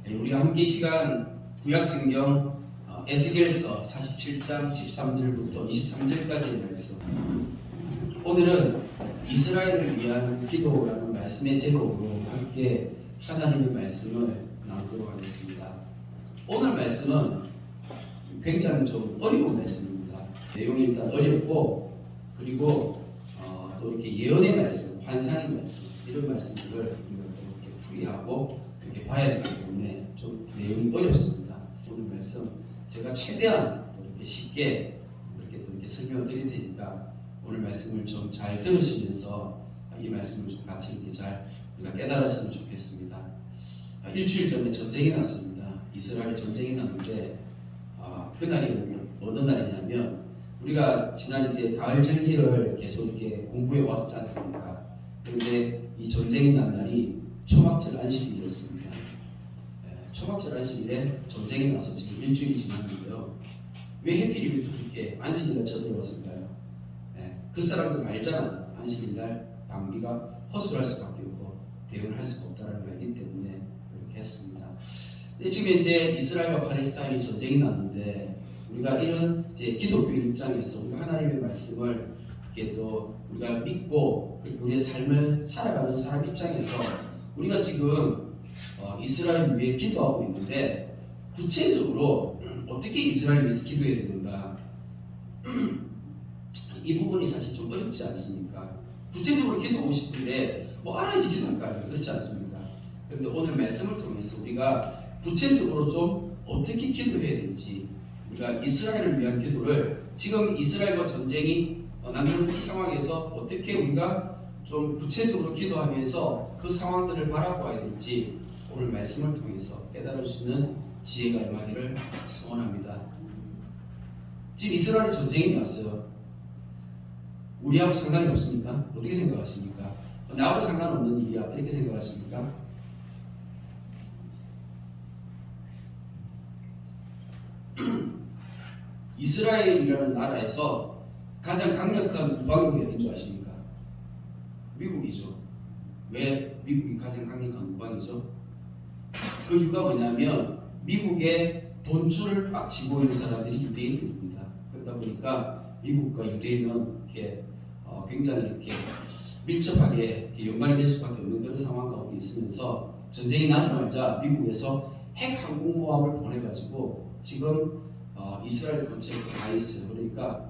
우리가 함께 이 시간 구약성경 에스겔서 47장 13절부터 23절까지의 말씀. 오늘은 이스라엘을 위한 기도라는 말씀의 제목으로 함께 하나님의 말씀을 나누도록 하겠습니다. 오늘 말씀은 굉장히 좀 어려운 말씀입니다. 내용이 일단 어렵고, 그리고 또 이렇게 예언의 말씀, 환상의 말씀, 이런 말씀들을 우리가 또 이렇게 풀이하고 이렇게 봐야 되기 때문에 좀 내용이 어렵습니다. 오늘 말씀 제가 최대한 이렇게 쉽게 이렇게 설명을 드릴 테니까 오늘 말씀을 좀 잘 들으시면서 이 말씀을 좀 같이 이렇게 잘 우리가 깨달았으면 좋겠습니다. 일주일 전에 전쟁이 났습니다. 이스라엘 전쟁이 났는데 그날이 어떤 날이냐면 우리가 지난 이제 가을 절기를 계속 이렇게 공부해 왔지 않습니까? 그런데 이 전쟁이 난 날이 초막절 안식일이었습니다. 초막절 안식일에 전쟁이 나서 지금 일주일이 지났는데요. 왜 하필이면 그렇게 안식일에 쳐들어왔을까요? 그 사람들 알잖아요. 안식일날 방비가 허술할 수밖에 없고 대응을 할 수가 없다는 걸 알기 때문에 그렇게 했습니다. 근데 지금 이제 이스라엘과 팔레스타인이 전쟁이 났는데 우리가 이런 이제 기독교인 입장에서 우리가 하나님의 말씀을 이렇게 또 우리가 믿고 우리의 삶을 살아가는 사람 입장에서 우리가 지금 이스라엘을 위해 기도하고 있는데 구체적으로 어떻게 이스라엘을 위해서 기도해야 되는가? 이 부분이 사실 좀 어렵지 않습니까? 구체적으로 기도하고 싶은데 뭐 알아야지 기도할까요? 그렇지 않습니까? 그런데 오늘 말씀을 통해서 우리가 구체적으로 좀 어떻게 기도해야 될지, 우리가 이스라엘을 위한 기도를 지금 이스라엘과 전쟁이 나는 이 상황에서 어떻게 우리가 좀 구체적으로 기도하면서 그 상황들을 바라보아야 될지 오늘 말씀을 통해서 깨달을 수 있는 지혜가 임하기를 소원합니다. 지금 이스라엘 전쟁이 났어요. 우리하고 상관이 없습니까? 어떻게 생각하십니까? 나하고 상관없는 일이야 이렇게 생각하십니까? 이스라엘이라는 나라에서 가장 강력한 무방국이 어딘 줄 아십니까? 미국이죠. 왜 미국이 가장 강력한 무방이죠? 그 이유가 뭐냐면 미국의 돈줄을 꽉 쥐고 있는 사람들이 유대인들입니다. 그러다 보니까 미국과 유대인은 이렇게 굉장히 이렇게 밀접하게 연관이 될 수밖에 없는 그런 상황 가운데 있으면서 전쟁이 나자마자 미국에서 핵 항공모함을 보내가지고 지금 이스라엘 근처에 가 있어요. 그러니까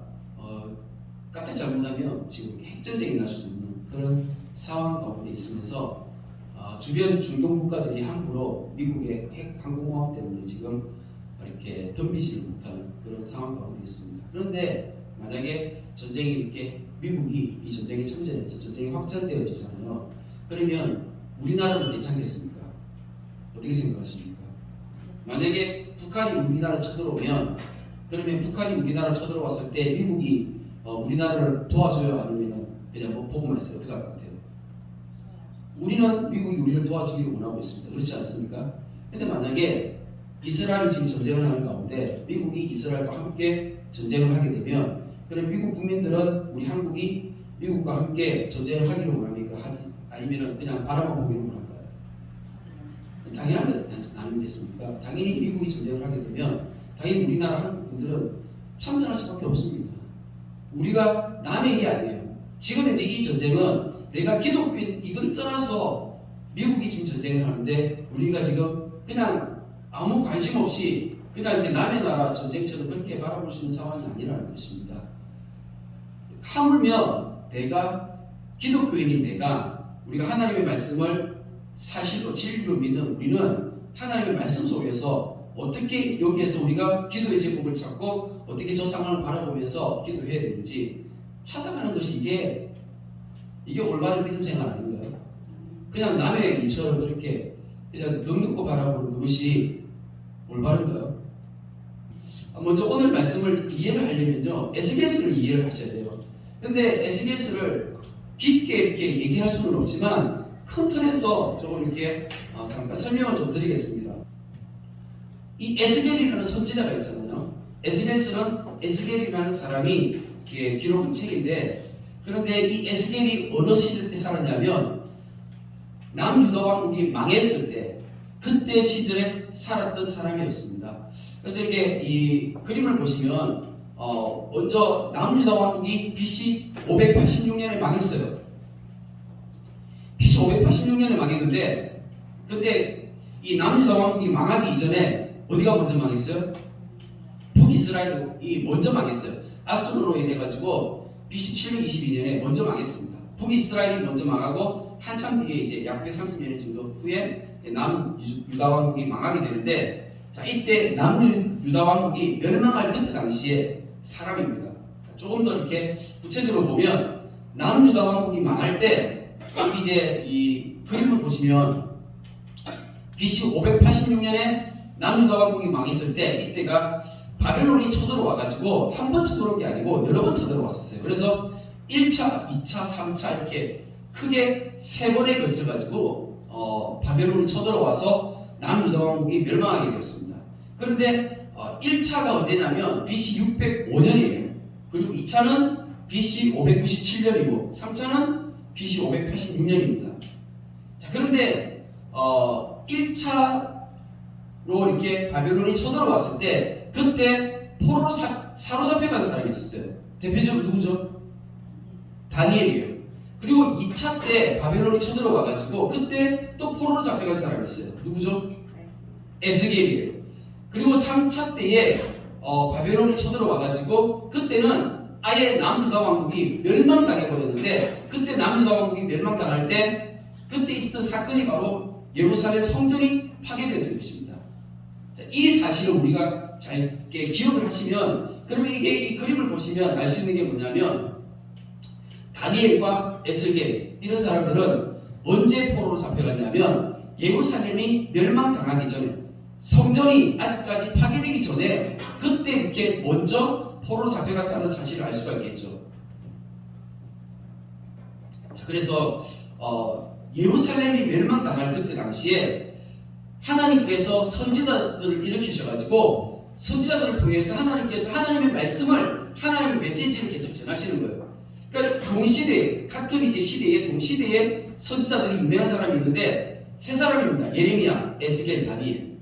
까딱 잘못하면 지금 핵전쟁이 날 수 있는 그런 상황 가운데 있으면서 주변 중동 국가들이 함부로 미국의 핵 항공모함 때문에 지금 이렇게 덤비지를 못하는 그런 상황 가운데 있습니다. 그런데 만약에 전쟁이 이렇게 미국이 이 전쟁에 참전해서 전쟁이 확전되어지잖아요. 그러면 우리나라는 괜찮겠습니까? 어떻게 생각하십니까? 만약에 북한이 우리나라 쳐들어오면 그러면 북한이 우리나라 쳐들어왔을 때 미국이 우리나라를 도와줘요? 아니면 그냥 뭐 보고만 있어요? 어떻게 할 것 같아요? 우리는 미국이 우리를 도와주기를 원하고 있습니다. 그렇지 않습니까? 근데 만약에 이스라엘이 지금 전쟁을 하는 가운데 미국이 이스라엘과 함께 전쟁을 하게 되면 그럼 미국 국민들은 우리 한국이 미국과 함께 전쟁을 하기를 원합니까? 아니면 그냥 바라만 보기를 원할까요? 당연한 것 아니겠습니까? 당연히 미국이 전쟁을 하게 되면 당연히 우리나라 한국 분들은 참전할 수밖에 없습니다. 우리가 남의 일이 아니에요. 지금 현재 이 전쟁은 내가 기독교인 이걸 떠나서 미국이 지금 전쟁을 하는데 우리가 지금 그냥 아무 관심 없이 그냥 남의 나라 전쟁처럼 그렇게 바라볼 수 있는 상황이 아니라는 것입니다. 하물며 내가 기독교인인 우리가 하나님의 말씀을 사실로 진리로 믿는 우리는 하나님의 말씀 속에서 어떻게 여기에서 우리가 기도의 제목을 찾고 어떻게 저 상황을 바라보면서 기도해야 되는지 찾아가는 것이 이게 올바른 믿음 생활 아닌가요? 그냥 남의 일처럼 그렇게 그냥 넉넉고 바라보는 그것이 올바른가요? 먼저 오늘 말씀을 이해를 하려면요 에스겔서를 이해를 하셔야 돼요. 근데 에스겔서를 깊게 이렇게 얘기할 수는 없지만 큰 틀에서 조금 이렇게 잠깐 설명을 좀 드리겠습니다. 이 에스겔이라는 선지자가 있잖아요. 에스겔서는 에스겔이라는 사람이 기록한 책인데, 그런데 이 에스겔이 어느 시대 때 살았냐면 남유다 왕국이 망했을 때 그때 시절에 살았던 사람이었습니다. 그래서 이렇게 이 그림을 보시면 먼저 남유다 왕국이 BC 586년에 망했어요. BC 586년에 망했는데, 근데 이 남유다 왕국이 망하기 이전에 어디가 먼저 망했어요? 북이스라엘이 먼저 망했어요. 아수르로 인해 가지고 BC 722년에 먼저 망했습니다. 북이스라엘이 먼저 망하고 한참 뒤에 이제 약 130년 정도 후에 남유다 왕국이 망하게 되는데, 자, 이때 남유다 왕국이 멸망할 그때 당시에 사람입니다. 자, 조금 더 이렇게 구체적으로 보면 남유다 왕국이 망할 때 여기 이제 이 그림을 보시면 BC 586년에 남유다 왕국이 망했을 때 이때가 바벨론이 쳐들어와 가지고 한 번 쳐들어온 게 아니고 여러 번 쳐들어왔었어요. 그래서 1차, 2차, 3차 이렇게 크게 세 번에 걸쳐 가지고 바벨론이 쳐들어와서 남유다 왕국이 멸망하게 되었습니다. 그런데 1차가 언제냐면 BC 605년이에요. 그리고 2차는 BC 597년이고 3차는 BC 586년입니다. 자, 그런데 1차로 이렇게 바벨론이 쳐들어왔을 때 그때 포로로 사로잡혀간 사람이 있었어요. 대표적으로 누구죠? 다니엘이에요. 그리고 2차 때 바벨론이 쳐들어와가지고 그때 또 포로로 잡혀간 사람이 있어요. 누구죠? 에스겔이에요. 그리고 3차 때에 바벨론이 쳐들어와가지고 그때는 아예 남유다 왕국이 멸망당해버렸는데, 그때 남유다 왕국이 멸망당할 때 그때 있었던 사건이 바로 예루살렘 성전이 파괴되어진 것입니다. 자, 이 사실을 우리가 잘 기억을 하시면, 그러면 이 그림을 보시면 알 수 있는 게 뭐냐면, 다니엘과 에스겔 이런 사람들은 언제 포로로 잡혀갔냐면 예루살렘이 멸망당하기 전에, 성전이 아직까지 파괴되기 전에 그때 이렇게 먼저 포로로 잡혀갔다는 사실을 알 수가 있겠죠. 자, 그래서 예루살렘이 멸망당할 그때 당시에 하나님께서 선지자들을 일으키셔가지고 선지자들을 통해서 하나님께서 하나님의 말씀을, 하나님의 메시지를 계속 전하시는 거예요. 그러니까 동시대에, 같은 이제 시대에, 동시대에 선지자들이 유명한 사람이 있는데 세 사람입니다. 예레미야, 에스겔, 다니엘.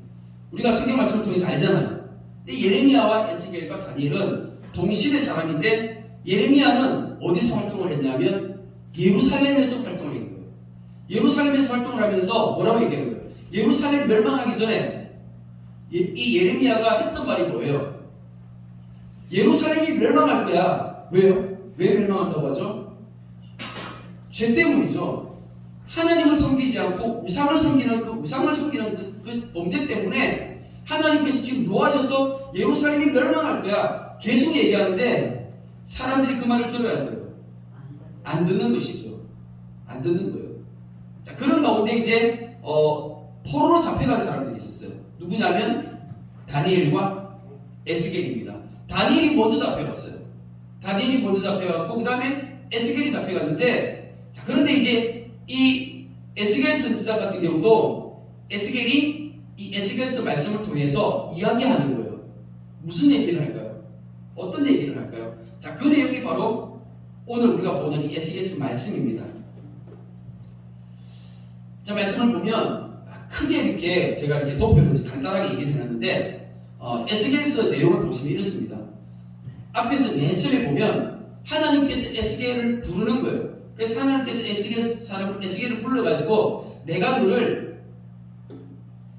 우리가 성경 말씀을 통해서 알잖아요. 근데 예레미야와 에스겔과 다니엘은 동시대 사람인데, 예레미야는 어디서 활동을 했냐면 예루살렘에서 활동을 한 거예요. 예루살렘에서 활동을 하면서 뭐라고 얘기한 거예요? 예루살렘 멸망하기 전에 이 예레미야가 했던 말이 뭐예요? 예루살렘이 멸망할 거야. 왜요? 왜 멸망한다고 하죠? 죄 때문이죠. 하나님을 섬기지 않고 우상을 섬기는 그 범죄 때문에 하나님께서 지금 노하셔서 예루살렘이 멸망할 거야 계속 얘기하는데, 사람들이 그 말을 들어야 돼요. 안 듣는 것이죠. 안 듣는 거예요. 자, 그런 가운데 이제 포로로 잡혀간 사람들이 있었어요. 누구냐면 다니엘과 에스겔입니다. 다니엘이 먼저 잡혀갔어요. 다니엘이 먼저 잡혀갔고 그 다음에 에스겔이 잡혀갔는데, 자, 그런데 이제 이 에스겔 선지자 같은 경우도 에스겔이 이 에스겔서 말씀을 통해서 이야기하는 거예요. 무슨 얘기를 할까요? 어떤 얘기를 할까요? 자, 그 내용이 바로 오늘 우리가 보는 이 에스겔서 말씀입니다. 자, 말씀을 보면 크게 이렇게 제가 이렇게 도표를 간단하게 얘기를 해놨는데, 에스겔서 내용을 보시면 이렇습니다. 앞에서 맨 처음에 보면 하나님께서 에스겔을 부르는 거예요. 그래서 하나님께서 에스겔을 불러가지고 내가 너를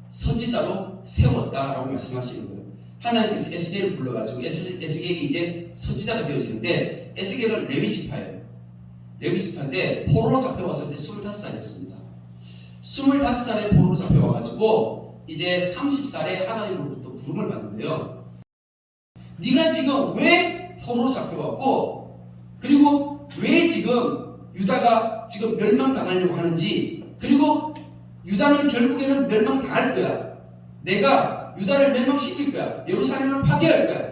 선지자로 세웠다라고 말씀하시는 거예요. 하나님께서 에스겔을 불러가지고 에스겔이 이제 선지자가 되어지는데, 에스겔은 레위지파예요. 레위지파인데 포로로 잡혀왔을 때 25살이었습니다. 25살에 포로로 잡혀와가지고 이제 30살에 하나님으로부터 부름을 받는데요. 네가 지금 왜 포로로 잡혀왔고, 그리고 왜 지금 유다가 지금 멸망당하려고 하는지, 그리고 유다는 결국에는 멸망당할 거야. 내가 유다를 멸망시킬 거야. 예루살렘을 파괴할 거야.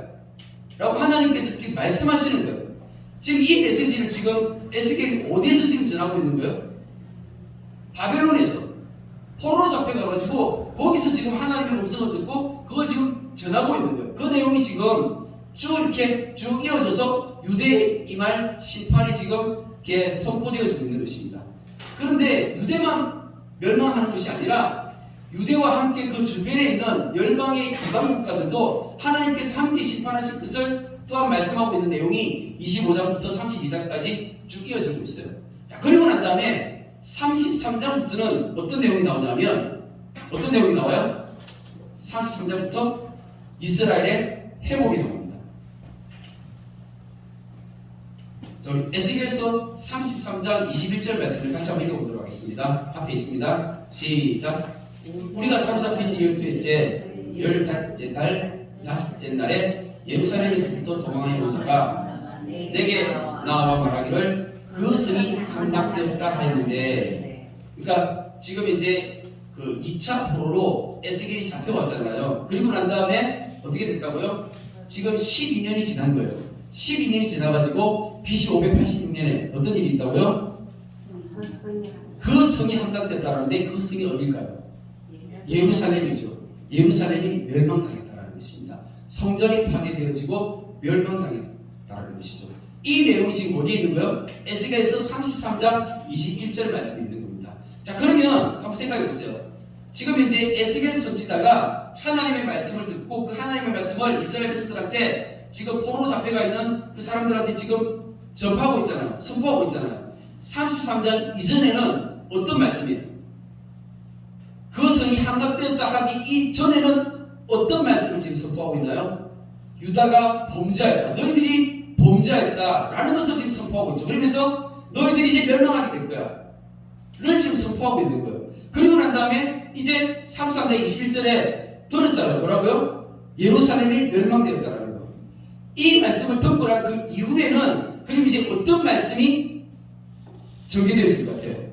라고 하나님께서 그렇게 말씀하시는 거예요. 지금 이 메시지를 지금 에스겔이 어디에서 지금 전하고 있는 거예요? 바벨론에서 포로로 잡혀가가지고 거기서 지금 하나님의 음성을 듣고 그걸 지금 전하고 있는 거예요. 그 내용이 지금 쭉 이렇게 쭉 이어져서 유대에 임할 심판이 지금 선포되어지고 있는 것입니다. 그런데 유대만 멸망하는 것이 아니라 유대와 함께 그 주변에 있는 열방의 이방 국가들도 하나님께서 함께 심판하실 것을 또한 말씀하고 있는 내용이 25장부터 32장까지 쭉 이어지고 있어요. 자, 그리고 난 다음에 33장부터는 어떤 내용이 나오냐면, 어떤 내용이 나와요? 33장부터 이스라엘의 회복이 나옵니다. 자, 우리 에스겔서 33장 21절 말씀을 같이 한번 읽어보도록 하겠습니다. 앞에 있습니다. 시작. 우리가 사로잡힌 지 12회째 15째 날에 예루살렘에서부터 도망하여 온 자가 내게 나와 말하기를 그 성이 함락되었다 하였는데, 그러니까 지금 이제 그 2차 포로로 에스겔이 잡혀왔잖아요. 그리고 난 다음에 어떻게 됐다고요? 지금 12년이 지난 거예요. 12년이 지나가지고 BC 586년에 어떤 일이 있다고요? 그 성이 함락됐다는데 그 성이 어딜까요? 예루살렘이죠. 예루살렘이 멸망당했다는 것입니다. 성전이 파괴되어지고 멸망당했다는 것이죠. 이 내용이 지금 어디에 있는 거예요? 에스겔서 33장 21절 말씀이 있는 겁니다. 자, 그러면 한번 생각해 보세요. 지금 이제 에스겔 선지자가 하나님의 말씀을 듣고 그 하나님의 말씀을 이스라엘 백성들한테 지금 포로로 잡혀가 있는 그 사람들한테 지금 전파하고 있잖아요. 선포하고 있잖아요. 33장 이전에는 어떤 말씀이에요? 그 성이 함락되었다 하기 이전에는 어떤 말씀을 지금 선포하고 있나요? 유다가 범죄하였다. 너희들이 범죄하였다라는 것을 지금 선포하고 있죠. 그러면서 너희들이 이제 멸망하게 될 거야. 를 지금 선포하고 있는 거예요. 그리고 난 다음에 이제 33장 21절에 들었잖아요. 뭐라고요? 예루살렘이 멸망되었다라는 거. 이 말씀을 듣고 난 그 이후에는 그럼 이제 어떤 말씀이 전개되었을 것 같아요?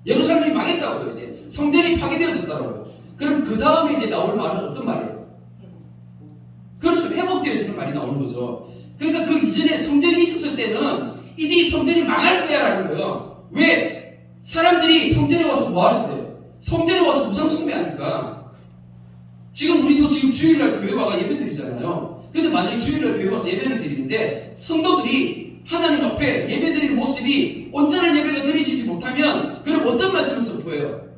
예루살렘이 망했다고요. 이제 성전이 파괴되어졌다고요. 그럼 그 다음에 이제 나올 말은 어떤 말이에요? 그렇죠. 회복되어지는 말이 나오는 거죠. 그러니까 그 이전에 성전이 있었을 때는 이제 이 성전이 망할 거야 라는 거예요. 왜? 사람들이 성전에 와서 뭐 하는데요? 성전에 와서 우상 숭배하니까. 지금 우리도 지금 주일날 교회 와가 예배 드리잖아요. 근데 만약에 주일날 교회 와서 예배를 드리는데 성도들이 하나님 앞에 예배 드리는 모습이 온전한 예배가 드리지지 못하면 그럼 어떤 말씀을 선포해요?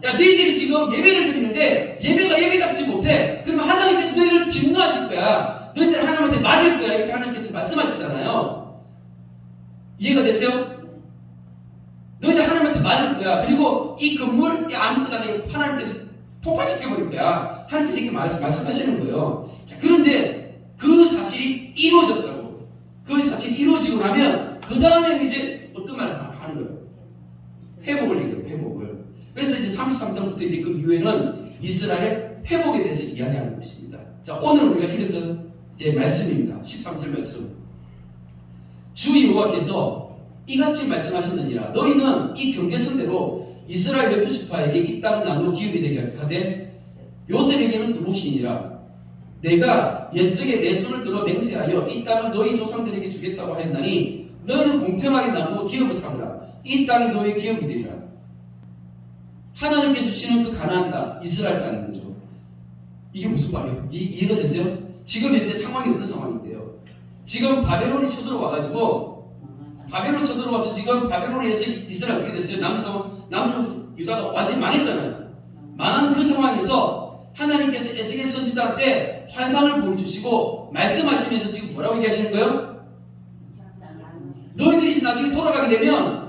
야, 너희들이 지금 예배를 드리는데 예배가 예배답지 못해. 그러면 하나님께서 너희를 진노하실 거야. 너희들 하나님한테 맞을 거야. 이렇게 하나님께서 말씀하시잖아요. 이해가 되세요? 너희들 하나님한테 맞을 거야. 그리고 이 건물, 이 아무것도 아니고 하나님께서 폭파시켜버릴 거야. 하나님께서 이렇게 말씀하시는 거예요. 자, 그런데 그 사실이 이루어졌다고. 그 사실이 이루어지고 나면 그 다음에는 이제 어떤 말을 하는 거예요? 회복을 얘기해요. 회복을. 그래서 이제 33장부터 이제 그 이후에는 이스라엘의 회복에 대해서 이야기하는 것입니다. 자, 오늘 우리가 읽었던 이제 말씀입니다. 13절 말씀. 주 여호와께서 이같이 말씀하셨느니라. 너희는 이 경계선대로 이스라엘 12지파에게 이 땅을 나누어 기업이 되게 하되 요셉에게는 두루시니라. 내가 옛적에 내 손을 들어 맹세하여 이 땅을 너희 조상들에게 주겠다고 하였나니 너희는 공평하게 나누어 기업을 삼으라. 이 땅이 너희의 기업이 되리라. 하나님께서 주시는 그 가나안 땅, 이스라엘 땅인 거죠. 이게 무슨 말이에요? 이해가 되세요? 지금 현재 상황이 어떤 상황인데요? 지금 바벨론이 쳐들어와가지고 바벨론 쳐들어와서 지금 바벨론에서 이스라엘 어떻게 됐어요? 남쪽 유다가 완전히 망했잖아요. 망한 그 상황에서 하나님께서 에스겔 선지자한테 환상을 보여주시고 말씀하시면서 지금 뭐라고 얘기하시는 거예요? 너희들이 이제 나중에 돌아가게 되면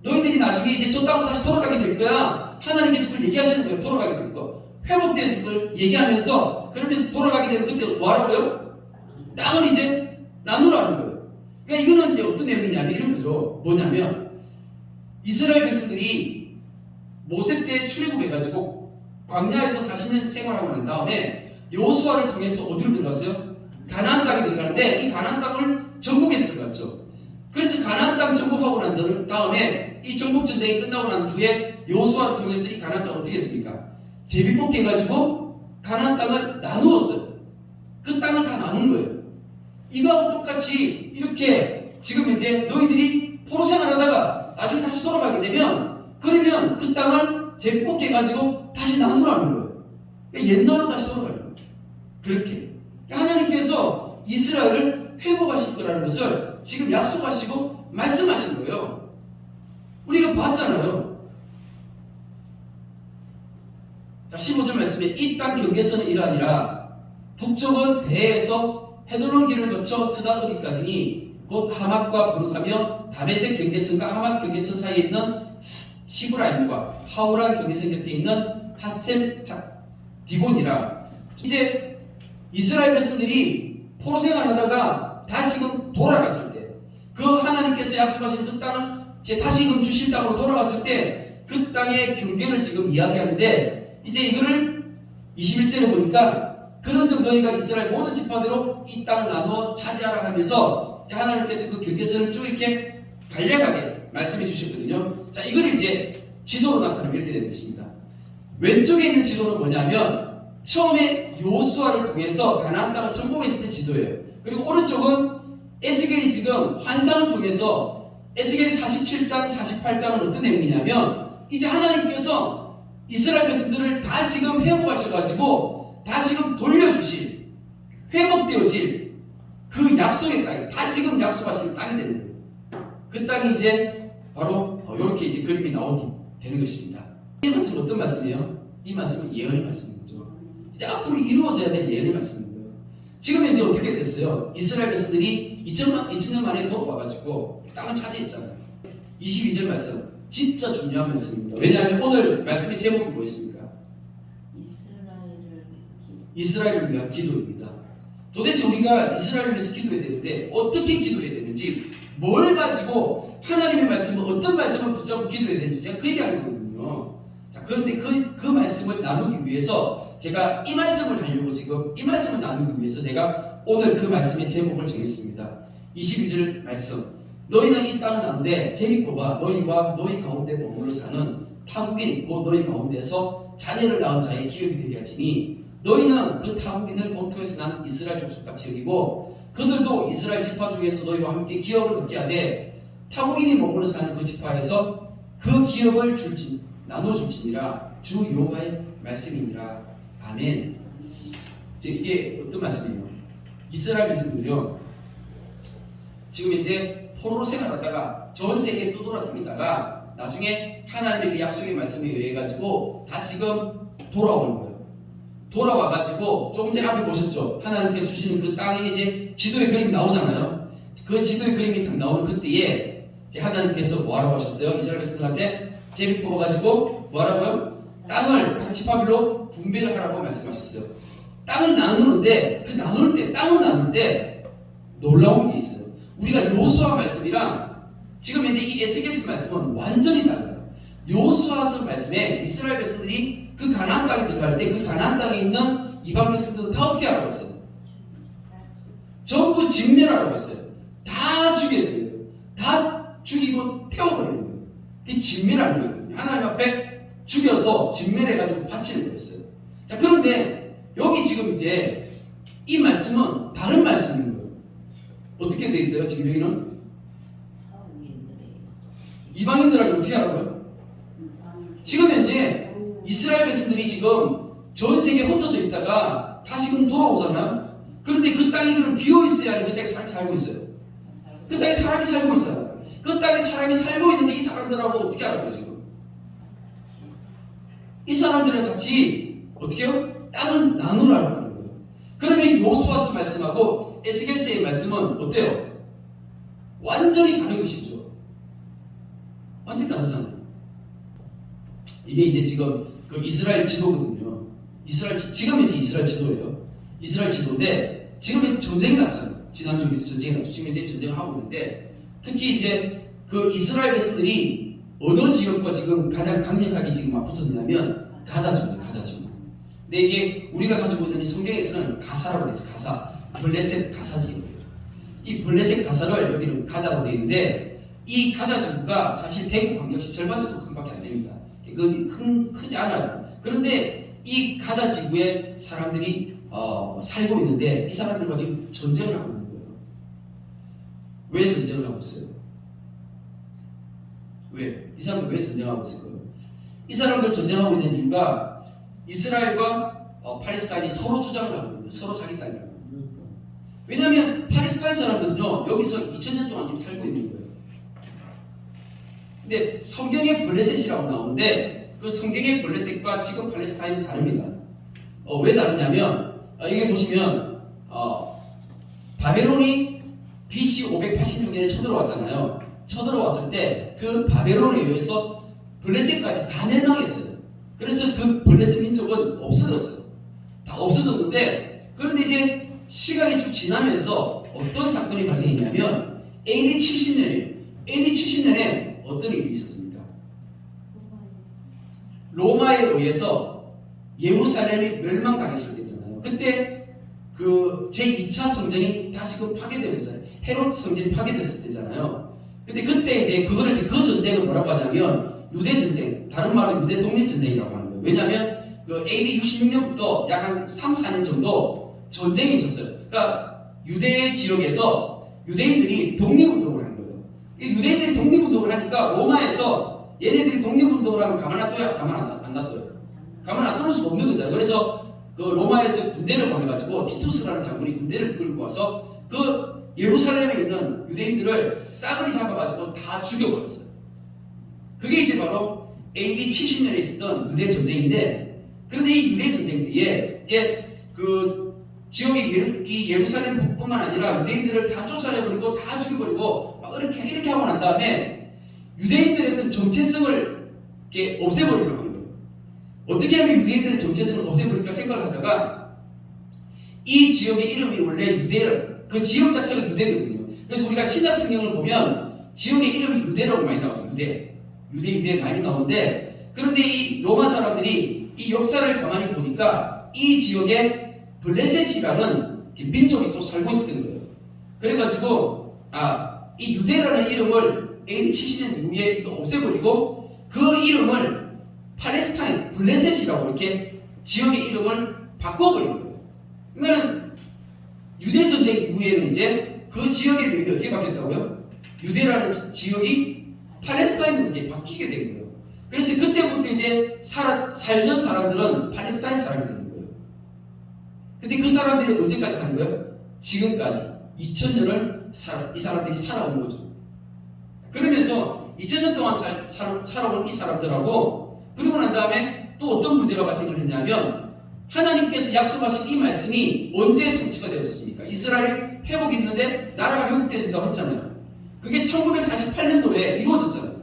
너희들이 나중에 이제 저 땅으로 다시 돌아가게 될 거야. 하나님께서 그걸 얘기하시는 거예요. 돌아가게 될 거. 회복되어질 걸 얘기하면서 그러면서 돌아가게 되면 그때 뭐 하라고요? 땅을 이제 나누라는 거예요. 그러니까 이거는 이제 어떤 내용이냐면 이런 거죠. 뭐냐면 이스라엘 백성들이 모세 때 출애굽해가지고 광야에서 40년 생활하고 난 다음에 여호수아를 통해서 어디로 들어갔어요? 가나안 땅에 들어가는데 이 가나안 땅을 정복해서 들어갔죠. 그래서 가나안 땅 정복하고 난 다음에 이 정복 전쟁이 끝나고 난 후에 여호수아를 통해서 이 가나안 땅을 어떻게 했습니까? 제비뽑기 해가지고 가나안 땅을 나누었어요. 그 땅을 다 나눈 거예요. 이거하고 똑같이 이렇게 지금 이제 너희들이 포로 생활하다가 나중에 다시 돌아가게 되면 그러면 그 땅을 제비뽑기 해가지고 다시 나누라는 거예요. 옛날로 다시 돌아가는 거예요. 그렇게 하나님께서 이스라엘을 회복하실 거라는 것을 지금 약속하시고 말씀하신 거예요. 우리가 봤잖아요. 자, 15절 말씀에 이 땅 경계선은 이러하니라. 북쪽은 대에서 헤돌론 길을 거쳐 스다어디까지니 곧 하맛과 부르다며 다메섹 경계선과 하맛 경계선 사이에 있는 시브라임과 하우란 경계선 곁에 있는 하센 디본이라. 이제 이스라엘 백성들이 포로 생활하다가 다시금 돌아갔을 때, 그 하나님께서 약속하신 그 땅을 다시금 주실 땅으로 돌아갔을 때 그 땅의 경계를 지금 이야기하는데, 이제 이거를 21절에 보니까 그런즉 너희가 이스라엘 모든 지파대로 이 땅을 나누어 차지하라 하면서 이제 하나님께서 그 경계선을 쭉 이렇게 간략하게 말씀해 주셨거든요. 자, 이걸 이제 지도로 나타내면 이렇게 되는 것입니다. 왼쪽에 있는 지도는 뭐냐면 처음에 여호수아를 통해서 가나안 땅을 정복했을 때 지도예요. 그리고 오른쪽은 에스겔이 지금 환상을 통해서, 에스겔 47장, 48장은 어떤 내용이냐면 이제 하나님께서 이스라엘 백성들을 다시금 회복하셔가지고 다시금 돌려주실, 회복되어질 그 약속의 땅이, 다시금 약속하실 땅이 되는 거예요. 그 땅이 이제 바로 이렇게 이제 그림이 나오게 되는 것입니다. 이 말씀은 어떤 말씀이에요? 이 말씀은 예언의 말씀인 거죠. 이제 앞으로 이루어져야 될 예언의 말씀인 거예요. 지금 이제 어떻게 됐어요? 이스라엘 백성들이 2000년 만에 돌아와가지고 땅을 차지했잖아요. 22절 말씀 진짜 중요한 말씀입니다. 왜냐하면 오늘 말씀의 제목이 뭐였습니까? 이스라엘을 위한 기도입니다. 도대체 우리가 이스라엘을 위해서 기도해야 되는데 어떻게 기도해야 되는지, 뭘 가지고 하나님의 말씀을, 어떤 말씀을 붙잡고 기도해야 되는지 제가 그 얘기하는 거거든요. 자, 그런데 그 말씀을 나누기 위해서 제가 이 말씀을 하려고 지금 이 말씀을 나누기 위해서 제가 오늘 그 말씀의 제목을 정했습니다. 22절 말씀. 너희는 이 땅을 나누되 재밌고 봐. 너희와 너희 가운데 머물러 사는 타국인 곧 너희 가운데서 자녀를 낳은 자의 기업이 되게 하지니 너희는 그 타국인을 본토에서 난 이스라엘 족속같이 여기고 그들도 이스라엘 지파 중에서 너희와 함께 기업을 얻게 하되 타국인이 머물러 사는 그 지파에서 그 기업을 나눠줄지니라. 주 여호와의 말씀이니라. 아멘. 이게 어떤 말씀이에요? 이스라엘 백성들이요, 지금 이제 포로로 생활하다가 전 세계에 또 돌아다니다가 나중에 하나님의 그 약속의 말씀에 의해 가지고 다시금 돌아오는 거예요. 돌아와가지고 조금 전에 앞에 보셨죠? 하나님께서 주시는 그 땅에 이제 지도의 그림이 나오잖아요. 그 지도의 그림이 딱 나오는 그때에 이제 하나님께서 뭐하라고 하셨어요? 이스라엘 백성들한테 제비 뽑아가지고 뭐하라고요? 땅을 각 지파별로 분배를 하라고 말씀하셨어요. 땅을 나누는데, 그 나눌 때, 땅을 나눌 때 놀라운 게 있어요. 우리가 여호수아 말씀이랑 지금 이제 이 에스겔서 말씀은 완전히 달라요. 여호수아서 말씀에 이스라엘 백성들이 그 가나안 땅에 들어갈 때 그 가나안 땅에 있는 이방 백성들은 다 어떻게 하라고 했어요? 전부 진멸하라고 했어요. 다 죽여야 되는 거예요. 다 죽이고 태워버리는 거예요. 그게 진멸하는 거예요. 하나님 앞에 죽여서 진멸해가지고 바치는 거였어요. 자, 그런데 여기 지금 이제 이 말씀은 다른 말씀인 거예요. 어떻게 돼 있어요? 지금 여기는 이방인들에게 어떻게 하라고요? 지금 현재 이스라엘 백성들이 지금 전 세계에 흩어져 있다가 다시금 돌아오잖아요. 그런데 그 땅이 그럼 비어 있어야 하는 그 땅에 사람이 살고 있어요. 그 땅에 사람이 살고 있잖아요. 그 땅에 사람이 살고 있는데 이 사람들하고 어떻게 하라고요? 지금 이 사람들은 같이 어떻게 해요? 땅을 나누라고 하는 거예요. 그러면 여호수아서 말씀하고 에스겔서의 말씀은 어때요? 완전히 다른 것이죠. 완전히 다르잖아요. 이게 이제 지금 그 이스라엘 지도거든요. 지금 이제 이스라엘 지도예요. 이스라엘 지도인데 지금 전쟁이 났잖아요. 지난주에 전쟁이 났죠. 지금 이제 전쟁을 하고 있는데 특히 이제 그 이스라엘 백성들이 어느 지역과 지금 가장 강력하게 지금 맞붙었냐면 가자 지역입니다. 가자 지역. 근데 이게 우리가 가지고 있는 성경에서는 가사라고 되어 있어요. 가사. 블레셋 가사 지역이에요. 이 블레셋 가사를 여기는 가자로 되어 있는데 이 가자 지구가 사실 대구 광역시 절반 정도 크기밖에 안 됩니다. 크지 않아요. 그런데 이 가자 지구에 사람들이 살고 있는데 이 사람들과 지금 전쟁을 하고 있는 거예요. 왜 전쟁을 하고 있어요? 왜? 이 사람들 왜 전쟁하고 있을까요? 이 사람들 전쟁하고 있는 이유가 이스라엘과 팔레스타인이 서로 주장을 하거든요. 서로 자기 땅이라고. 왜냐하면 팔레스타인 사람들은요 여기서 2000년 동안 지금 살고 있는 거예요. 근데 성경에 블레셋이라고 나오는데 그 성경의 블레셋과 지금 팔레스타인은 다릅니다. 왜 다르냐면 여기 보시면 바벨론이 BC 586년에 쳐들어왔잖아요. 쳐들어왔을 때 그 바벨론에 의해서 블레셋까지 다 멸망했어요. 그래서 그 블레셋 민족은 없어졌어요. 다 없어졌는데, 그런데 이제 시간이 쭉 지나면서 어떤 사건이 발생했냐면 AD 70년에 어떤 일이 있었습니까? 로마에 의해서 예루살렘이 멸망당했을 때잖아요. 그때 그 제2차 성전이 다시금 파괴되었잖아요. 헤롯 성전이 파괴됐을 때잖아요. 근데 그때 이제 그 전쟁을 뭐라고 하냐면 유대 전쟁, 다른 말로 유대 독립 전쟁이라고 하는 거예요. 왜냐하면 그 AD 66년부터 약 한 3, 4년 정도 전쟁이 있었어요. 그러니까 유대 지역에서 유대인들이 독립운동을 한 거예요. 유대인들이 독립운동을 하니까 로마에서 얘네들이 독립운동을 하면 가만 놔둬요? 가만 안 놔둬요? 가만 놔둘 수가 없는 거잖아요. 그래서 그 로마에서 군대를 보내가지고 티투스라는 장군이 군대를 끌고 와서 그 예루살렘에 있는 유대인들을 싸그리 잡아가지고 다 죽여버렸어요. 그게 이제 바로 AD 70년에 있었던 유대 전쟁인데, 그런데 이 유대 전쟁 때에 이제 그 지역의 이 예루살렘뿐만 아니라 유대인들을 다 쫓아내버리고 다 죽여버리고 막 이렇게 하고 난 다음에 유대인들의 어떤 정체성을 이렇게 없애버리려고 하는 거예요. 어떻게 하면 유대인들의 정체성을 없애버릴까 생각을 하다가 이 지역의 이름이 원래 그 지역 자체가 유대거든요. 그래서 우리가 신약 성경을 보면 지역의 이름이 유대라고 많이 나와요. 유대 많이 나오는데, 그런데 이 로마 사람들이 이 역사를 가만히 보니까 이 지역에 블레셋이라는 민족이 또 살고 있었던 거예요. 그래가지고 이 유대라는 이름을 AD 70년 이후에 이거 없애버리고 그 이름을 팔레스타인, 블레셋이라고 이렇게 지역의 이름을 바꿔버린 거예요. 그러니까는 유대 전쟁 이후에는 이제 그 지역의 이름이 어떻게 바뀌었다고요? 유대라는 지역이 팔레스타인으로 이제 바뀌게 된 거예요. 그래서 그때부터 이제 살던 사람들은 팔레스타인 사람이 되는 거예요. 근데 그 사람들이 언제까지 사는 거예요? 지금까지 2000년을 이 사람들이 살아온 거죠. 그러면서 2000년 동안 살아온 이 사람들하고, 그리고 난 다음에 또 어떤 문제가 발생을 했냐면 하나님께서 약속하신 이 말씀이 언제 성취가 되어졌습니까? 이스라엘이 회복이 있는데 나라가 회복되어진다고 했잖아요. 그게 1948년도에 이루어졌잖아요.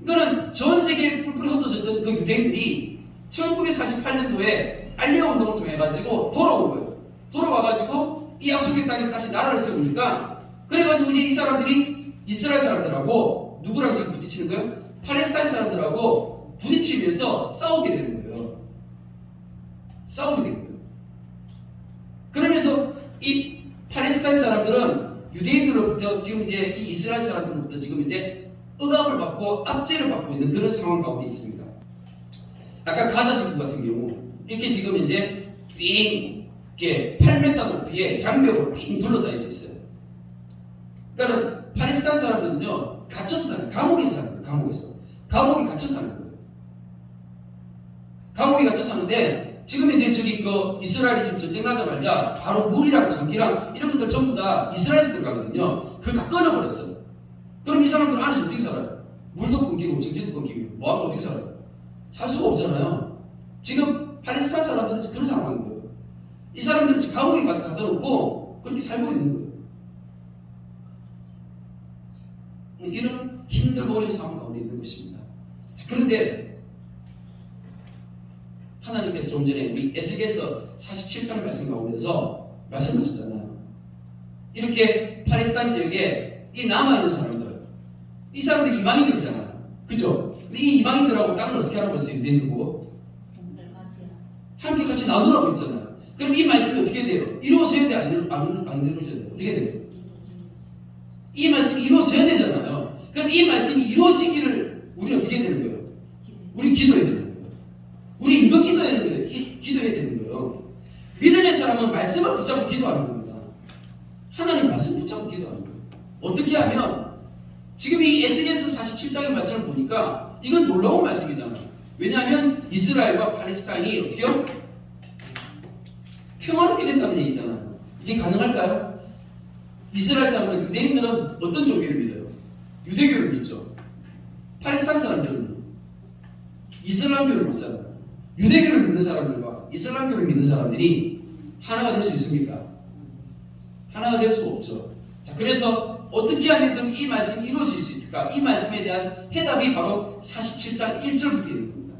그러니까 전 세계에 뿔뿔이 흩어졌던 그 유대인들이 1948년도에 알리아 운동을 통해 가지고 돌아온 거예요. 돌아와가지고 이 약속의 땅에서 다시 나라를 세우니까, 그래가지고 이제 이 사람들이 이스라엘 사람들하고 누구랑 지금 부딪히는 거예요? 팔레스타인 사람들하고 부딪히면서 싸우게 되는 거예요. 싸우게 된 거예요. 그러면서 이 팔레스타인 사람들은 유대인들로부터 지금 이제 이 이스라엘 사람들로부터 지금 이제 억압을 받고 압제를 받고 있는 그런 상황 가운데 있습니다. 아까 가자 지구 같은 경우 이렇게 지금 이제 삥 이렇게 8m 높이의 장벽으로 삥 둘러싸여져 있어요. 그러니까 팔레스타인 사람들은요 갇혀서 사는 거예요. 감옥에서 사는 거예요. 감옥에 갇혀 사는 거예요. 감옥에 갇혀 사는데 지금 이제 저기 그 이스라엘이 지금 전쟁 나자마자 바로 물이랑 전기랑 이런 것들 전부 다 이스라엘에서 들어가거든요. 그걸 다 끊어버렸어요. 그럼 이 사람들은 안에서 어떻게 살아요? 물도 끊기고 전기도 끊기고 뭐하고 어떻게 살아요? 살 수가 없잖아요. 지금 팔레스타인 사람들은 그런 상황인 거예요. 이 사람들은 지금 감옥에 가둬놓고 그렇게 살고 있는 거예요. 이런 힘들고 어려운 상황 가운데 있는 것입니다. 그런데 하나님께서 좀 전에 우리 에스겔서 47장 말씀 가운데서 말씀하셨잖아요. 이렇게 팔레스타인 지역에 이 남아있는 사람들, 이 사람들이 이방인들이잖아요. 그죠? 이 이방인들하고 땅을 어떻게 하라고 했어요? 유대인들고 함께 같이 나누라고 했잖아요. 그럼 이 말씀이 어떻게 돼요? 이루어져야 돼? 안 이루어져야 돼요? 어떻게 돼요? 이 말씀이 이루어져야 되잖아요. 그럼 이 말씀이 이루어지기를 우리 어떻게 해야 되는 거예요? 우리 기도해야 되는 거예요. 우리 이거 기도해야 되는 거예요. 믿음의 사람은 말씀을 붙잡고 기도하는 겁니다. 하나님 말씀 붙잡고 기도하는 거예요. 어떻게 하면 지금 이 에스겔서 47장의 말씀을 보니까 이건 놀라운 말씀이잖아요. 왜냐하면 이스라엘과 팔레스타인이 어떻게요? 평화롭게 된다는 얘기잖아요. 이게 가능할까요? 이스라엘 사람들은, 유대인들은 어떤 종교를 믿어요? 유대교를 믿죠. 팔레스타인 사람들은 이슬람교를 믿잖아요. 유대교를 믿는 사람들과 이슬람교를 믿는 사람들이 하나가 될 수 있습니까? 하나가 될 수 없죠. 자, 그래서 어떻게 하면 그럼 이 말씀이 이루어질 수 있을까? 이 말씀에 대한 해답이 바로 47장 1절부터 있는 겁니다.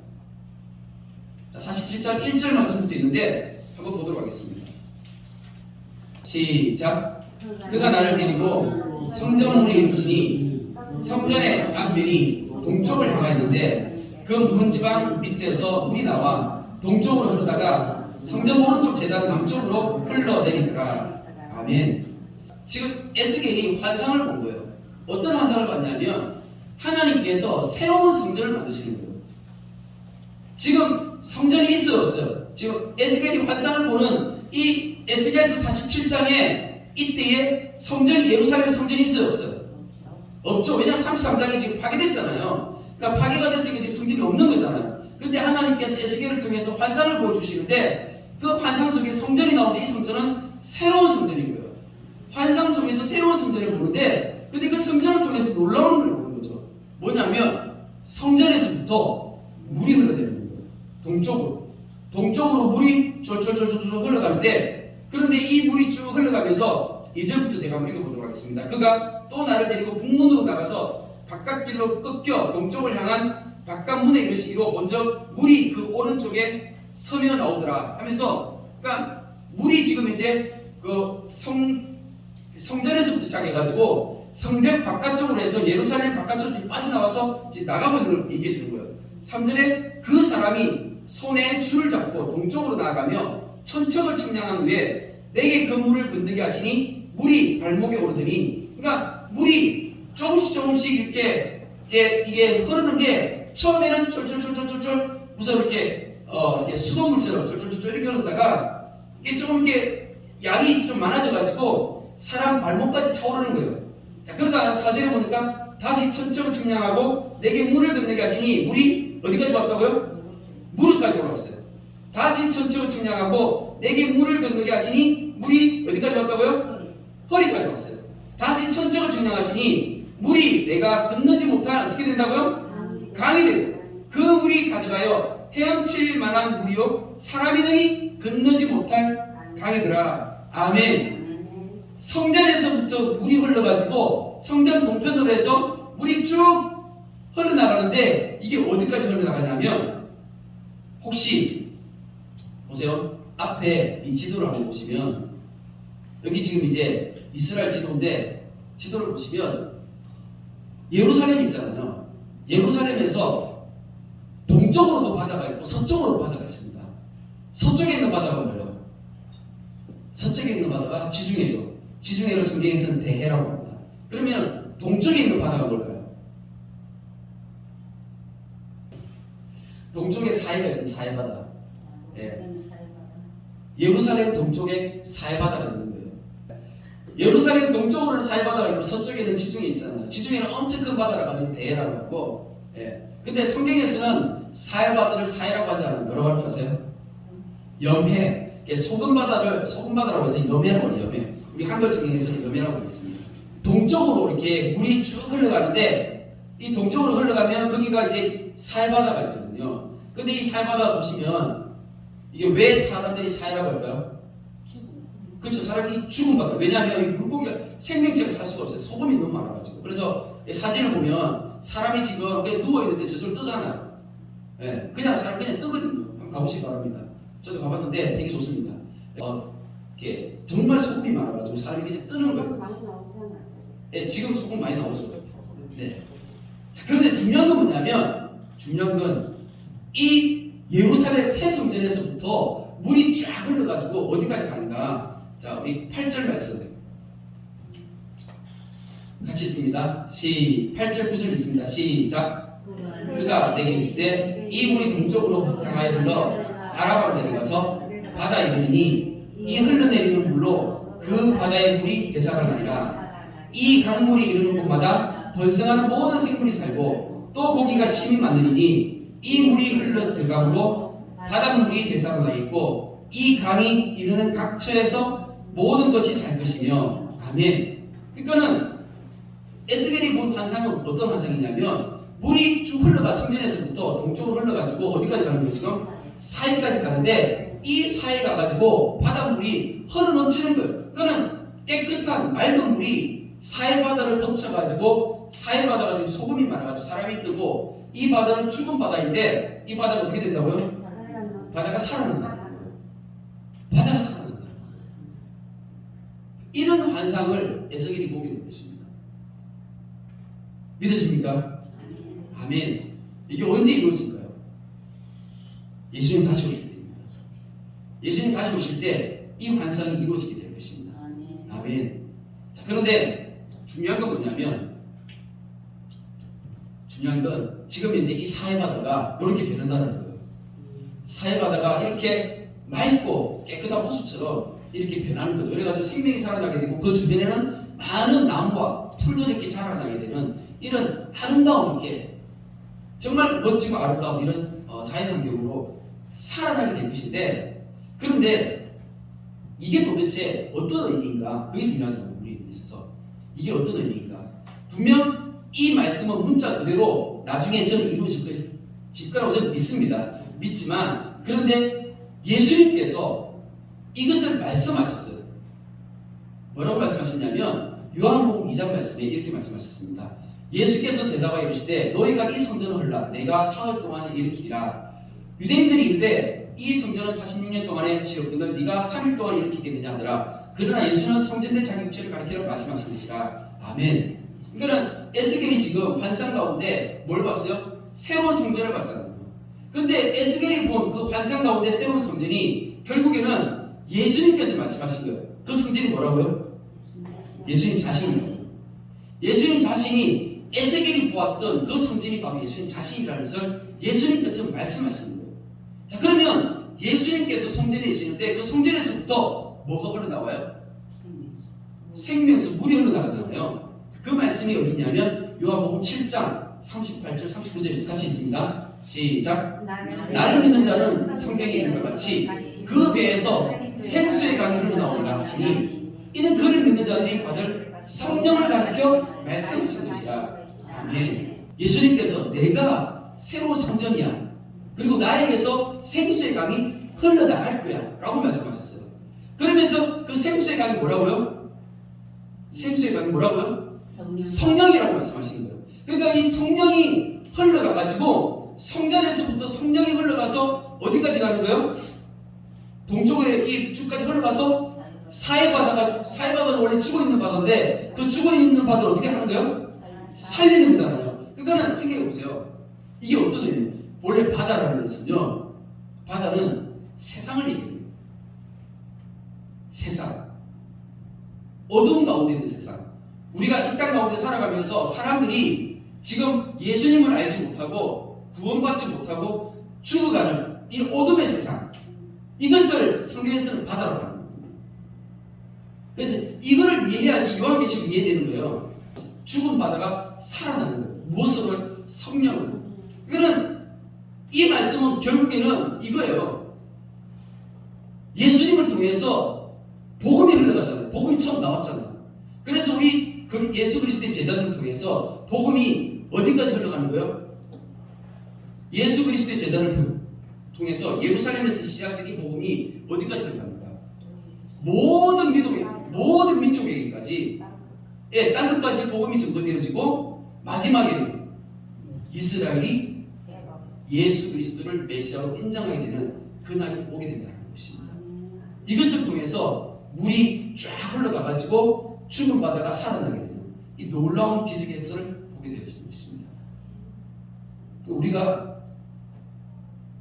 자, 47장 1절 말씀부터 있는데 한번 보도록 하겠습니다. 시작. 그가 나를 데리고 성전문에 이르시니 성전의 앞면이 동쪽을 향하였는데 그 문지방 밑에서 물이 나와 동쪽으로 흐르다가 성전 오른쪽 제단 남쪽으로 흘러내리더라. 아멘. 지금 에스겔이 환상을 본 거예요. 어떤 환상을 봤냐면 하나님께서 새로운 성전을 만드시는 거예요. 지금 성전이 있어요, 없어요? 지금 에스겔이 환상을 보는 이 에스겔서 47장에 이때에 성전이 예루살렘 성전이 있어요, 없어요? 없죠. 왜냐하면 33장이 지금 파괴됐잖아요. 그러니까 파괴가 됐으니까 지금 성전이 없는 거잖아요. 그런데 하나님께서 에스겔을 통해서 환상을 보여주시는데 그 환상 속에 성전이 나오는데 이 성전은 새로운 성전인 거예요. 환상 속에서 새로운 성전을 보는데 근데 그 성전을 통해서 놀라운 걸 보는 거죠. 뭐냐면 성전에서부터 물이 흘러내리는 거예요. 동쪽으로 물이 쫄쫄쫄쫄 흘러가는데 그런데 이 물이 쭉 흘러가면서 2절부터 제가 한번 읽어보도록 하겠습니다. 그가 또 나를 데리고 북문으로 나가서 바깥길로 꺾여 동쪽을 향한 바깥문에 이르시기로 먼저 물이 그 오른쪽에 서면 나오더라 하면서 그러니까 물이 지금 이제 그 성전에서부터 시작해가지고 성벽 바깥쪽으로 해서 예루살렘 바깥쪽으로 빠져나와서 이제 나가버리는 걸 얘기해 주는 거예요. 3절에 그 사람이 손에 줄을 잡고 동쪽으로 나아가며 천척을 청량한 후에 내게 그 물을 건너게 하시니 물이 발목에 오르더니 그러니까 물이 조금씩 이렇게 이게 흐르는 게 처음에는 쫄쫄쫄쫄쫄 무슨 이렇게 수돗물처럼 쫄쫄쫄 이렇게 흐르다가 이게 조금 이렇게 양이 좀 많아져가지고 사람 발목까지 차오르는 거예요. 자, 그러다가 4절에 보니까 다시 천천히 청량하고 내게 물을 건너게 하시니 물이 어디까지 왔다고요? 무릎까지 올라왔어요. 다시 천천히 청량하고 내게 물을 건너게 하시니 물이 어디까지 왔다고요? 허리까지 왔어요. 다시 천천히 청량하시니 물이 내가 건너지 못한 어떻게 된다고요? 강이 되고 그 물이 가득하여 헤엄칠 만한 물이요 사람이 능히 건너지 못할 강이더라. 아멘. 성전에서부터 물이 흘러가지고 성전 동편으로 해서 물이 쭉 흘러나가는데 이게 어디까지 흘러나가냐면 혹시 보세요. 앞에 이 지도를 한번 보시면 여기 지금 이제 이스라엘 지도인데 지도를 보시면 예루살렘이 있잖아요. 예루살렘에서 동쪽으로도 바다가 있고 서쪽으로도 바다가 있습니다. 서쪽에 있는 바다가 뭐예요? 서쪽에 있는 바다가 지중해죠. 지중해를 성경에서는 대해라고 합니다. 그러면 동쪽에 있는 바다가 뭘까요? 동쪽에 사해가 있습니다. 사해바다. 예. 예루살렘 동쪽에 사해바다가 있는 거예요. 예루살렘 동쪽으로는 사해바다가 있고 서쪽에는 지중해 있잖아요. 지중해는 엄청 큰 바다라 가지고 대해라고 하고, 예. 근데 성경에서는 사해바다를 사해라고 하지 않아요. 뭐라고 하는 줄 아세요? 염해. 소금바다라고 해서 염해라고 해요. 염해. 우리 한글 성경에서는 염해라고 하고 있습니다. 동쪽으로 이렇게 물이 쭉 흘러가는데 이 동쪽으로 흘러가면 거기가 이제 사해바다가 있거든요. 근데 이 사해바다 보시면 이게 왜 사람들이 사해라고 할까요? 그렇죠. 사람이 죽은 바다. 왜냐하면 이 물고기가 생명체가 살 수가 없어요. 소금이 너무 많아가지고. 그래서 사진을 보면 사람이 지금 누워있는데 저절로 뜨잖아요. 예, 그냥 사람 그냥 뜨거든요. 한번 가보시기 바랍니다. 저도 가봤는데 되게 좋습니다. 이렇게 정말 소금이 많아가지고 사람이 그냥 뜨는 거예요. 많이 나오잖아요. 예, 지금 소금 많이 나오죠. 네. 자, 그런데 중요한 건 뭐냐면 중요한 건 이 예루살렘 새 성전에서부터 물이 쫙 흘러가지고 어디까지 가는가? 자, 우리 8절 말씀 같이 있습니다. 8절 9절 있습니다. 시작. 그가 내게 이르시되 이 물이 동쪽으로 향하여 흘러 아라바로 내려가서 바다에 흐르니 이 흘러내리는 물로 그 바다의 물이 되살아나리라. 이 강물이 이르는 곳마다 번성하는 모든 생물이 살고 또 고기가 심히 많으니 이 물이 흘러 들어가므로 바닷물이 되살아나 있고 이 강이 이르는 각 처에서 모든 것이 살 것이며 아멘. 그러니까는 에스겔이 본 환상은 어떤 환상이냐면 물이 쭉 흘러가 성전에서부터 동쪽으로 흘러가지고 어디까지 가는 거예요 지금? 사해까지 가는데 이 사해 가가지고 바닷물이 흘러넘치는 거예요. 그거는 깨끗한 맑은 물이 사해 바다를 덮쳐가지고 사해 바다가 지금 소금이 많아가지고 사람이 뜨고 이 바다는 죽은 바다인데 이 바다가 어떻게 된다고요? 바다가 살아난다. 바다가 살아난다. 이런 환상을 에스겔이 보게 된 것입니다. 믿으십니까? 아멘. 이게 언제 이루어질까요? 예수님 다시 오실 때입니다. 예수님 다시 오실 때 이 환상이 이루어지게 될 것입니다. 아멘. 자, 그런데 중요한 건 뭐냐면 중요한 건 지금 현재 이 사해바다가 이렇게 변한다는 거예요. 사해바다가 이렇게 맑고 깨끗한 호수처럼 이렇게 변하는 거죠. 그래가지고 생명이 살아나게 되고 그 주변에는 많은 나무와 풀들이 이렇게 자라나게 되는 이런 아름다운 이렇게 정말 멋지고 아름다운 이런 자연환경으로 살아나게 될 것인데 그런데 이게 도대체 어떤 의미인가? 그게 중요하잖아요. 우리에 있어서 이게 어떤 의미인가? 분명 이 말씀은 문자 그대로 나중에 저는 이루어질 거라고 저는 믿습니다. 믿지만 그런데 예수님께서 이것을 말씀하셨어요. 뭐라고 말씀하셨냐면 요한복음 2장 말씀에 이렇게 말씀하셨습니다. 예수께서 대답하여 이르시되 너희가 이 성전을 헐라 내가 사흘 동안에 일으키리라. 유대인들이 이르되 이 성전은 46년 동안에 지었거늘 네가 3일 동안에 일으키겠느냐 하더라. 그러나 예수는 성전의 자격죄를 가리키라고 말씀하신 것이라. 아멘. 그러니까 에스겔이 지금 환상 가운데 뭘 봤어요? 새로운 성전을 봤잖아요. 근데 에스겔이 본 그 환상 가운데 새로운 성전이 결국에는 예수님께서 말씀하신 거예요. 그 성전이 뭐라고요? 예수님 자신이에요. 예수님 자신이 에스겔이 보았던 그 성전이 바로 예수님 자신이라는 것을 예수님께서 말씀하시는 거예요. 자, 그러면 예수님께서 성전에 계시는데 그 성전에서부터 뭐가 흘러나와요? 생명수, 물이 흘러나가잖아요. 그 말씀이 어디냐면 요한복음 7장 38절 39절에서 같이 있습니다. 시작. 나를 믿는 자는 성경에 있는 것 같이 그 배에서 생수의 강이 흘러나오리라 하시니 이는 그를 믿는 자들이 받을 성령을 가르쳐 말씀하신 것이라. 아멘. 예수님께서 내가 새로운 성전이야. 그리고 나에게서 생수의 강이 흘러나갈 거야 라고 말씀하셨어요. 그러면서 그 생수의 강이 뭐라고요? 생수의 강이 뭐라고요? 성령이라고 말씀하신 거예요. 그러니까 이 성령이 흘러가가지고 성전에서부터 성령이 흘러가서 어디까지 가는 거예요? 동쪽에 이 쭉까지 흘러가서 사해바다는 원래 죽어있는 바다인데 그 죽어있는 바다를 어떻게 하는 거예요? 살리는 거잖아요. 그러니까 생각해보세요. 이게 어떤 의미예요? 원래 바다라는 것은요, 바다는 세상을 얘기해요. 세상. 어두운 가운데 있는 세상. 우리가 이 땅 가운데 살아가면서 사람들이 지금 예수님을 알지 못하고 구원받지 못하고 죽어가는 이 어둠의 세상. 이것을 성경에서는 바다라고 합니다. 그래서 이거를 이해해야지 요한계시록 이해되는 거예요. 죽은 바다가 살아나는 거예요. 무엇으로? 성령으로. 이거는 이 말씀은 결국에는 이거예요. 예수님을 통해서 복음이 흘러가잖아요. 복음이 처음 나왔잖아요. 그래서 우리 예수 그리스도의 제자들을 통해서 복음이 어디까지 흘러가는 거예요? 예수 그리스도의 제자를 통해서 예루살렘에서 시작된 이 복음이 어디까지 흘러갑니까? 모든 민족에게까지, 땅 끝까지 복음이 전도되어지고 마지막에는 이스라엘이 예수 그리스도를 메시아로 인정하게 되는 그날이 오게 된다는 것입니다. 이것을 통해서 물이 쫙 흘러가가지고 죽은 바다가 살아나게 되는 이 놀라운 기적의 역사를 보게 되어지는 것입니다. 또 우리가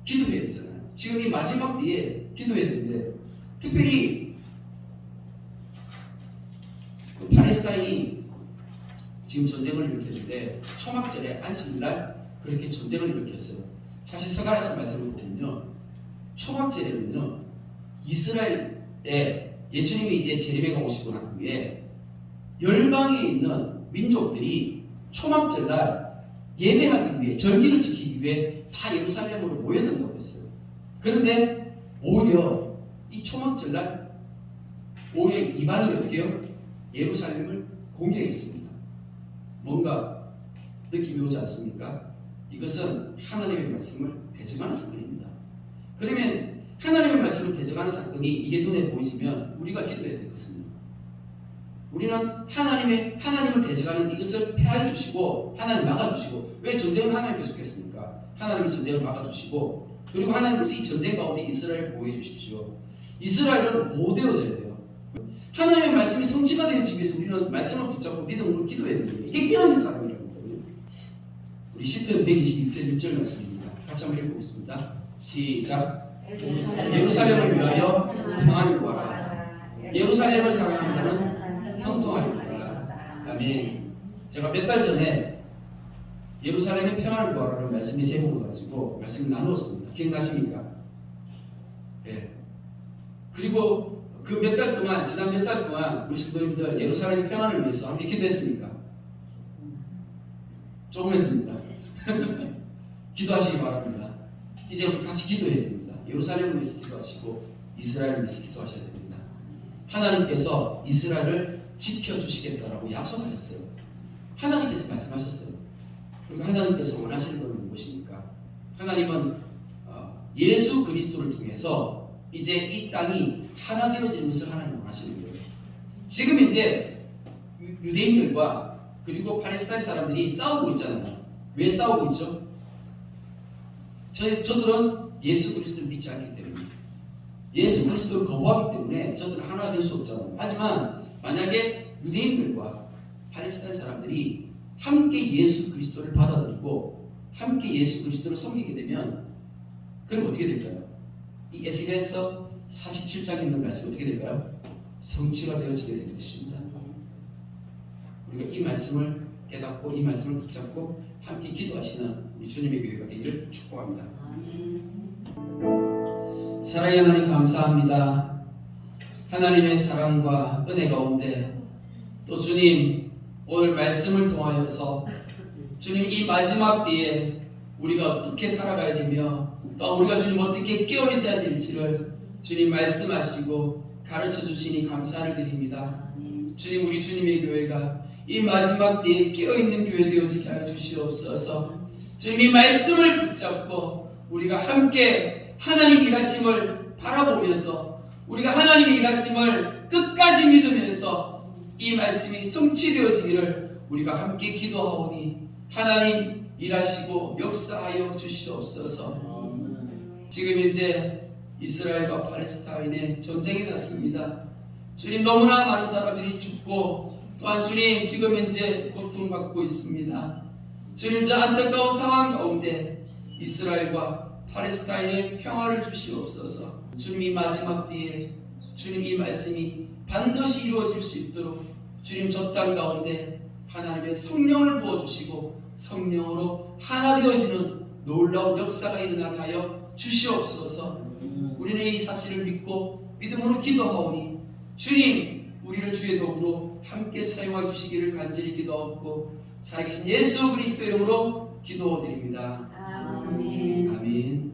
기도해야 되잖아요. 지금 이 마지막 때에 기도해야 되는데 특별히 팔레스타인이 지금 전쟁을 일으켰는데 초막절에 안식일날 그렇게 전쟁을 일으켰어요. 사실 서가라서 말씀을 보면요, 초막절에는요 이스라엘에 예수님이 이제 제림에가 오시고 난 후에 열방에 있는 민족들이 초막절날 예배하기 위해 절기를 지키기 위해 다 예루살렘으로 모여든다고 했어요. 그런데 오히려 이 초막절날 오히려 이방인이 어떻게 해요? 예루살렘을 공격했습니다. 뭔가 느낌이 오지 않습니까? 이것은 하나님의 말씀을 대적하는 사건입니다. 그러면 하나님의 말씀을 대적하는 사건이 이게 눈에 보이지면 우리가 기도해야 될 것입니다. 우리는 하나님을 대적하는 이것을 폐하해 주시고 하나님 막아주시고, 왜 전쟁은 하나님께서 했습니까? 하나님이 전쟁을 막아주시고, 그리고 하나님께서 이 전쟁 가운데 이스라엘을 보호해 주십시오. 이스라엘은 보호되어져야 돼요. 하나님의 말씀이 성취가 되어지기 위해서 우리는 말씀을 붙잡고 믿음으로 기도해야 됩니다. 이게 깨어있는 사람이라는 거예요. 우리 시편 126편 6절 말씀입니다. 같이 한번 읽어보겠습니다. 시작. 예루살렘을 위하여 평안을 구하라. 예루살렘을 사랑하는 자는 형통하리로다. 아멘. 제가 몇 달 전에 예루살렘의 평안을 구하라는 말씀의 제목을 가지고 말씀을 나누었습니다. 기억나십니까? 예. 그리고 그 몇 달 동안, 지난 몇 달 동안 우리 신도님들 예루살렘의 평안을 위해서 함께 기도했습니까? 조금 했습니다. 기도하시기 바랍니다. 이제 우리 같이 기도해야 됩니다. 예루살렘을 위해서 기도하시고 이스라엘을 위해서 기도하셔야 됩니다. 하나님께서 이스라엘을 지켜주시겠다라고 약속하셨어요. 하나님께서 말씀하셨어요. 그리고 하나님께서 원하시는 것은 무엇입니까? 하나님은 예수 그리스도를 통해서 이제 이 땅이 하나 되어지는 것을 하나님 원하시는 거예요. 지금 이제 유대인들과 그리고 팔레스타인 사람들이 싸우고 있잖아요. 왜 싸우고 있죠? 저들은 예수 그리스도를 믿지 않기 때문에, 예수 그리스도를 거부하기 때문에 저들은 하나가 될 수 없잖아요. 하지만 만약에 유대인들과 팔레스타인 사람들이 함께 예수 그리스도를 받아들이고 함께 예수 그리스도를 섬기게 되면, 그럼 어떻게 될까요? 이 에스겔서 47장에 있는 말씀 어떻게 될까요? 성취가 되어지게 될 것입니다. 우리가 이 말씀을 깨닫고 이 말씀을 붙잡고 함께 기도하시는 우리 주님의 교회가 되기를 축복합니다. 사랑의 하나님 감사합니다. 하나님의 사랑과 은혜 가운데 또 주님 오늘 말씀을 통하여서 주님 이 마지막 때에 우리가 어떻게 살아가야 되며 또 우리가 주님 어떻게 깨어 있어야 될지를 주님 말씀하시고 가르쳐 주시니 감사를 드립니다. 주님, 우리 주님의 교회가 이 마지막 때에 깨어있는 교회 되어지게 하여 주시옵소서. 주님, 이 말씀을 붙잡고 우리가 함께 하나님 일하심을 바라보면서 우리가 하나님의 일하심을 끝까지 믿으면서 이 말씀이 성취되어지기를 우리가 함께 기도하오니 하나님 일하시고 역사하여 주시옵소서. 지금 이제 이스라엘과 팔레스타인의 전쟁이 났습니다. 주님, 너무나 많은 사람들이 죽고 또한 주님 지금 현재 고통받고 있습니다. 주님, 저 안타까운 상황 가운데 이스라엘과 팔레스타인의 평화를 주시옵소서. 주님, 이 마지막 때에 주님 이 말씀이 반드시 이루어질 수 있도록 주님 저 땅 가운데 하나님의 성령을 부어주시고 성령으로 하나 되어지는 놀라운 역사가 일어나게 하여 주시옵소서. 우리는 이 사실을 믿고 믿음으로 기도하오니 주님, 우리를 주의 도구로 함께 사용하여 주시기를 간절히 기도하고 살아계신 예수 그리스도 이름으로 기도드립니다. 아멘. 아멘.